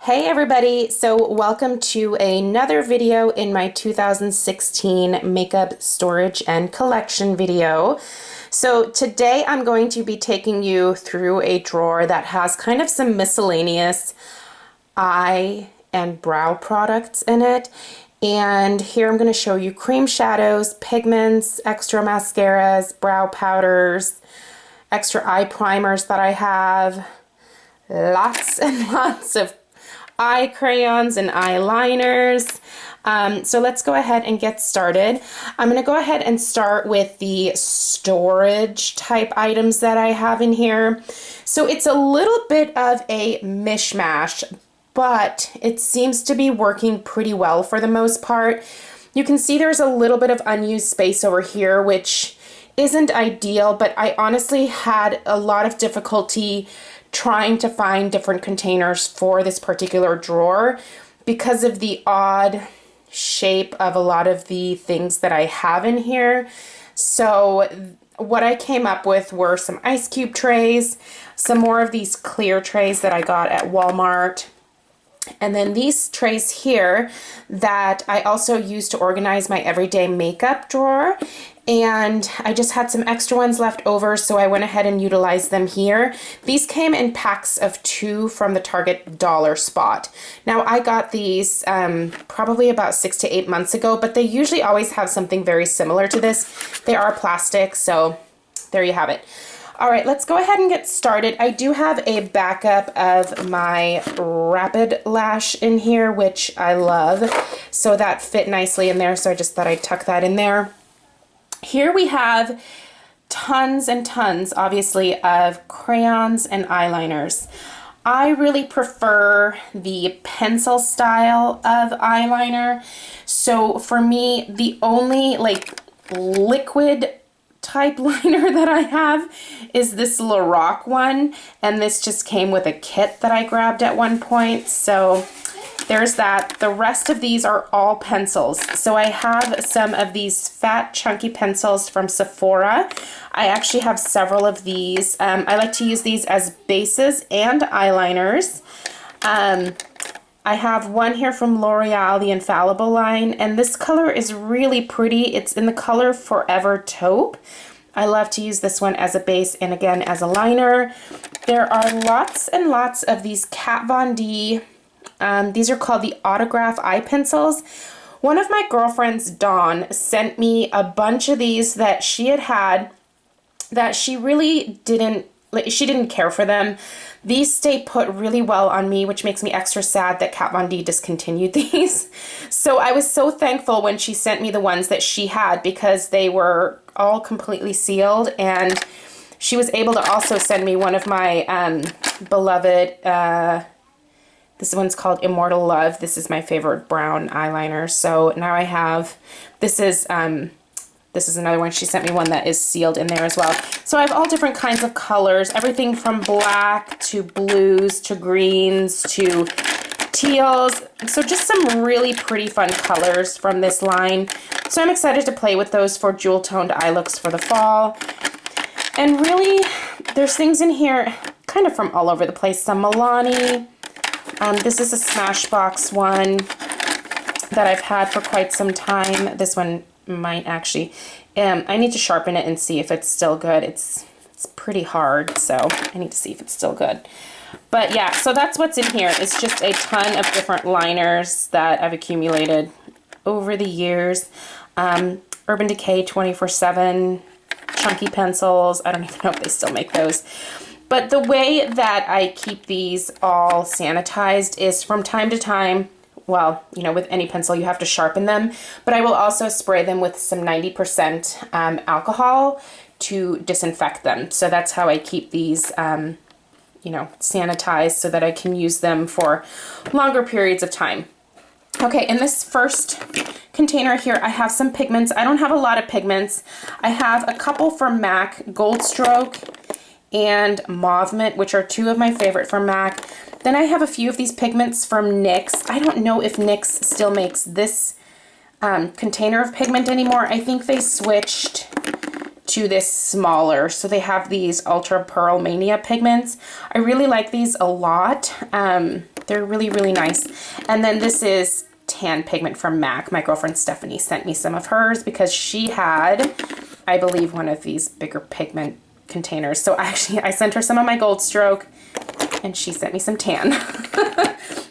Hey everybody, so welcome to another video in my 2016 makeup storage and collection video. So today I'm going to be taking you through a drawer that has kind of some miscellaneous eye and brow products in it. And here I'm going to show you cream shadows, pigments, extra mascaras, brow powders, extra eye primers that I have, lots and lots of eye crayons and eyeliners. So let's go ahead and get started. I'm going to go ahead and start with the storage type items that I have in here. So it's a little bit of a mishmash, but it seems to be working pretty well for the most part. You can see there's a little bit of unused space over here, which isn't ideal, but I honestly had a lot of difficulty trying to find different containers for this particular drawer because of the odd shape of a lot of the things that I have in here. So what I came up with were some ice cube trays, some more of these clear trays that I got at Walmart, and then these trays here that I also use to organize my everyday makeup drawer. And I just had some extra ones left over, so I went ahead and utilized them here. These came in packs of 2 from the Target dollar spot. Now I got these probably about 6 to 8 months ago, but they usually always have something very similar to this. They are plastic, so there you have it. All right, let's go ahead and get started. I do have a backup of my Rapid Lash in here, which I love. So that fit nicely in there, so I just thought I'd tuck that in there. Here we have tons and tons, obviously, of crayons and eyeliners. I really prefer the pencil style of eyeliner. So for me, the only liquid type liner that I have is this Lorac one, and this just came with a kit that I grabbed at one point, so there's that. The rest of these are all pencils. So I have some of these fat chunky pencils from Sephora. I actually have several of these. I like to use these as bases and eyeliners. I have one here from L'Oreal, the Infallible line, and this color is really pretty. It's in the color Forever Taupe. I love to use this one as a base and again as a liner. There are lots and lots of these Kat Von D. These are called the Autograph Eye Pencils. One of my girlfriends, Dawn, sent me a bunch of these that she had that she really didn't care for them. These stay put really well on me, which makes me extra sad that Kat Von D discontinued these. So I was so thankful when she sent me the ones that she had because they were all completely sealed, and she was able to also send me one of my beloved, this one's called Immortal Love. This is my favorite brown eyeliner. So now I have, this is another one. She sent me one that is sealed in there as well. So I have all different kinds of colors, everything from black to blues to greens to teals. So just some really pretty fun colors from this line. So I'm excited to play with those for jewel toned eye looks for the fall. And really, there's things in here kind of from all over the place. Some Milani. This is a Smashbox one that I've had for quite some time. This one might actually, I need to sharpen it and see if it's still good. It's pretty hard, so I need to see if it's still good. But yeah, so that's what's in here. It's just a ton of different liners that I've accumulated over the years. Urban Decay 24/7 chunky pencils. I don't even know if they still make those. But the way that I keep these all sanitized is from time to time, well, you know, with any pencil you have to sharpen them, but I will also spray them with some 90% alcohol to disinfect them. So that's how I keep these, you know, sanitized so that I can use them for longer periods of time. Okay, in this first container here, I have some pigments. I don't have a lot of pigments. I have a couple from MAC, Gold Stroke and Mauve Mint, which are 2 of my favorite from MAC. Then I have a few of these pigments from NYX. I don't know if NYX still makes this container of pigment anymore. I think they switched to this smaller. So they have these Ultra Pearl Mania pigments. I really like these a lot. They're They're really, really nice. And then this is tan pigment from MAC. My girlfriend Stephanie sent me some of hers because she had, I believe, one of these bigger pigment containers. So I sent her some of my Gold Stroke and she sent me some tan.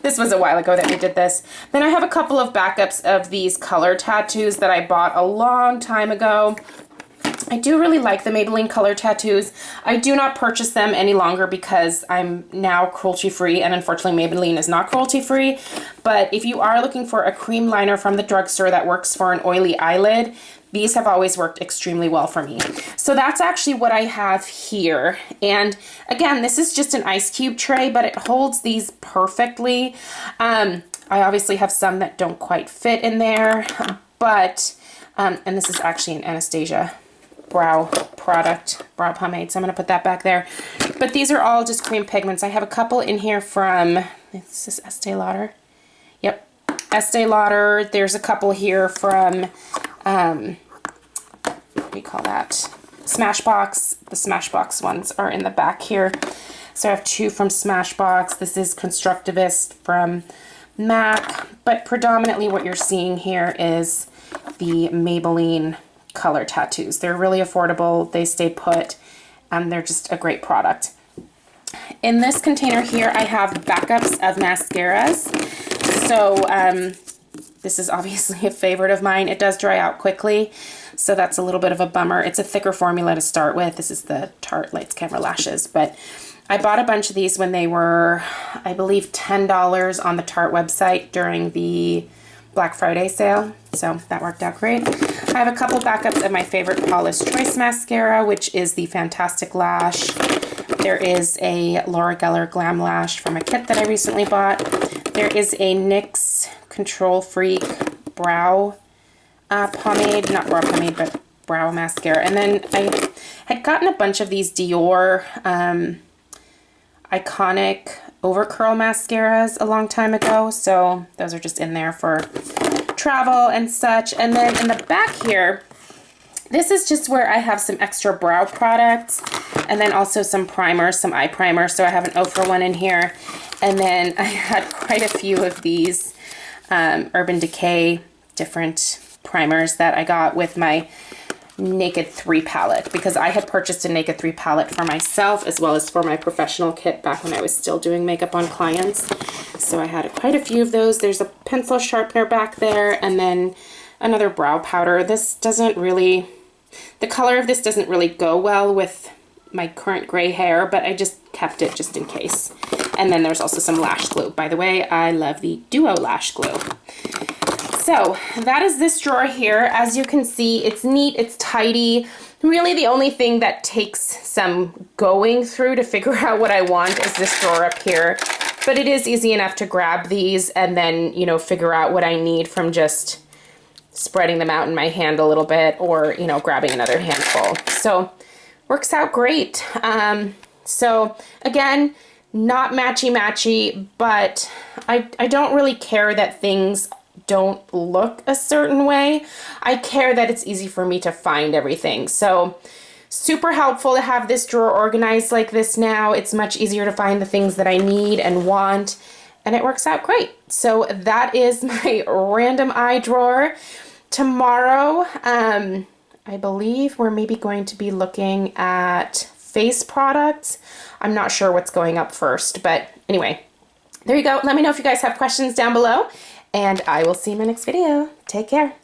This was a while ago that we did this. Then I have a couple of backups of these color tattoos that I bought a long time ago. I do really like the Maybelline color tattoos. I do not purchase them any longer because I'm now cruelty-free, and unfortunately Maybelline is not cruelty-free. But if you are looking for a cream liner from the drugstore that works for an oily eyelid, these have always worked extremely well for me. So that's actually what I have here. And again, this is just an ice cube tray, but it holds these perfectly. I obviously have some that don't quite fit in there, but, and this is actually an Anastasia brow product, brow pomade, so I'm going to put that back there. But these are all just cream pigments. I have a couple in here from, this is Estee Lauder. Yep, Estee Lauder. There's a couple here from, what do you call that? Smashbox. The Smashbox ones are in the back here. So I have two from Smashbox. This is Constructivist from MAC, but predominantly what you're seeing here is the Maybelline color tattoos. They're really affordable, they stay put, and they're just a great product. In this container here I have backups of mascaras. So this is obviously a favorite of mine. It does dry out quickly, so that's a little bit of a bummer. It's a thicker formula to start with. This is the Tarte Lights Camera Lashes, but I bought a bunch of these when they were, I believe, $10 on the Tarte website during the Black Friday sale, so that worked out great. I have a couple backups of my favorite Paula's Choice mascara, which is the Fantastic Lash. There is a Laura Geller Glam Lash from a kit that I recently bought. There is a NYX Control Freak brow pomade, not brow pomade, but brow mascara. And then I had gotten a bunch of these Dior iconic overcurl mascaras a long time ago, so those are just in there for travel and such. And then in the back here, this is just where I have some extra brow products and then also some primers, some eye primers. So I have an Ofra one in here, and then I had quite a few of these Urban Decay different primers that I got with my Naked 3 palette, because I had purchased a Naked 3 palette for myself as well as for my professional kit back when I was still doing makeup on clients. So I had quite a few of those. There's a pencil sharpener back there, and then another brow powder. This doesn't really, the color of this doesn't really go well with my current gray hair, but I just kept it just in case. And then there's also some lash glue. By the way, I love the Duo lash glue. So that is this drawer here. As you can see, it's neat, it's tidy. Really the only thing that takes some going through to figure out what I want is this drawer up here. But it is easy enough to grab these and then, you know, figure out what I need from just spreading them out in my hand a little bit, or, you know, grabbing another handful. So works out great. So again, not matchy-matchy, but I don't really care that things don't look a certain way. I care that it's easy for me to find everything. So super helpful to have this drawer organized like this now. It's much easier to find the things that I need and want, and it works out great. So that is my random eye drawer. Tomorrow, I believe we're maybe going to be looking at face products. I'm not sure what's going up first, but anyway, there you go. Let me know if you guys have questions down below, and I will see you in my next video. Take care.